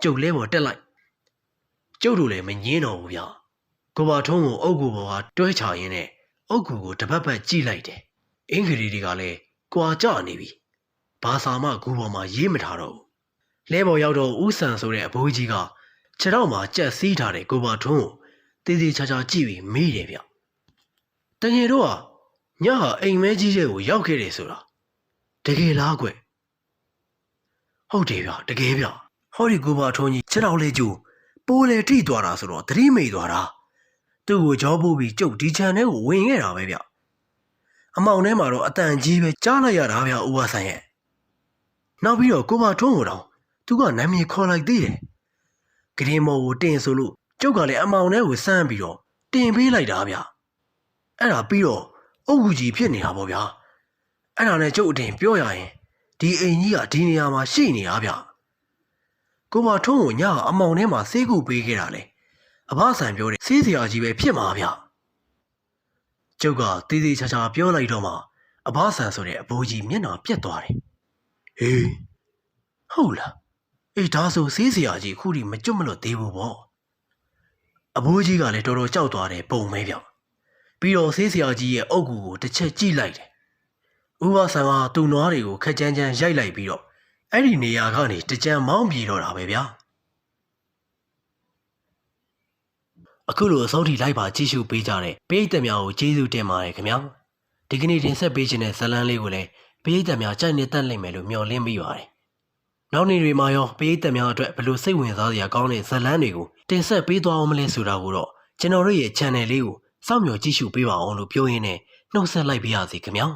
ကျုံလဲပေါ်တက်လိုက်ကျုပ်တို့လည်းမငင်းတော့ဘူးဗျကိုပါထုံးကိုအုတ်ကူပေါ်ကတွဲချရင်းနဲ့အုတ်ကူကိုတပတ်ပတ်ကြည့်လိုက်တယ်အင်္ဂရီတွေကလည်းကွာကြနေပြီဘာသာမှကူပေါ်မှာရေးမထားတော့ဘူးလဲပေါ်ရောက်တော့ဦးဆန်ဆိုတဲ့အဘိုးကြီးကခြေထောက်မှာကြက်စီးထားတဲ့ကိုပါထုံးကိုတေးသေးချာချာကြည့်ပြီးမေးတယ်ဗျတကယ်တော့ညဟာအိမ်မဲကြီးရဲ့ကိုရောက်ခဲ့တယ်ဆိုတာတကယ်လားကွဟုတ်တယ်ဗျတကယ်ဗျဟောဒီကိုပါထုံးကြီးခြေထောက်လေးကျူပိုးလေထိသွားတာဆိုတော့သတိမိတ်သွားတာသူ့ကိုကြောပိုးပြီးကျုပ်ဒီခြံထဲကိုဝင်ခဲ့တာပဲဗျအမောင်ထဲမှာတော့အတန်ကြီးပဲကြားလိုက်ရတာဗျဦးဝဆန်ရဲ့နောက်ပြီးတော့ကိုပါထုံးကိုတော့သူကနာမည်ခေါ်လိုက်သေးတယ်ဂရင်မော်ကိုတင်ဆိုလို့ကျုပ်ကလည်းအမောင်ထဲကိုစမ်းပြီးတော့တင်ပေးလိုက်တာဗျအဲ့ဒါပြီးတော့အုတ်ကူကြီးဖြစ်နေတာပေါ့ဗျာအဲ့ဒါနဲ့ကျုပ်အတင်ပြောရရင်ဒီအိမ်ကြီးကဒီနေရာမှာရှိနေတာဗျကိုမထုံးကိုညအမောင်ထဲမှာဆေးကုပေးခဲ့တာလေအဘဆန်ပြောတယ်ဆေးစရာကြီးပဲဖြစ်မှာဗျကျုပ်ကတေးသေးချာချာပြောလိုက်တော့မှအဘဆန်ဆိုတဲ့အဘိုးကြီးမျက်နှာပြက်သွားတယ်ဟေးဟုတ်လားအေးဒါဆိုဆေးစရာကြီးခုထိမကျွတ်မလွတ်သေးဘူးပေါ့အဘိုးကြီးကလည်းတော်တော်ကြောက်သွားတယ်ပုံမဲဗျပြီးတော့ဆေးစရာကြီးရဲ့အုတ်ကူကိုတစ်ချက်ကြည့်လိုက်တယ်ဦးဘဆန်ကသူ့နွားတွေကိုခက်ကြမ်းကြမ်းရိုက်လိုက်ပြီးတော့အဲ့ဒီနေရာကနေတကြံမောင်းပြေတော့တာပဲဗျာအခုလိုအစောထိလိုက်ပါကြည့်ရှုပေးကြတဲ့ပရိသတ်များကိုကျေးဇူးတင်ပါတယ်ခင်ဗျာဒီကနေ့တင်ဆက်ပေးခြင်းတဲ့ဇာတ်လမ်းလေးကိုလည်းပရိသတ်များကြိုက်နေတတ်လိမ့်မယ်လို့မျှော်လင့်မိပါတယ်နောက်နေ့တွေမှာရောပရိသတ်များအတွက်ဘယ်လိုစိတ်ဝင်စားစရာကောင်းတဲ့ဇာတ်လမ်းတွေကိုတင်ဆက်ပေးသွားအောင်မလဲဆိုတာကိုတော့ကျွန်တော်တို့ရဲ့ channel လေးကိုစောင့်မျှော်ကြည့်ရှုပေးပါအောင်လို့ပြောရင်းနဲ့နှုတ်ဆက်လိုက်ပါရစေခင်ဗျာ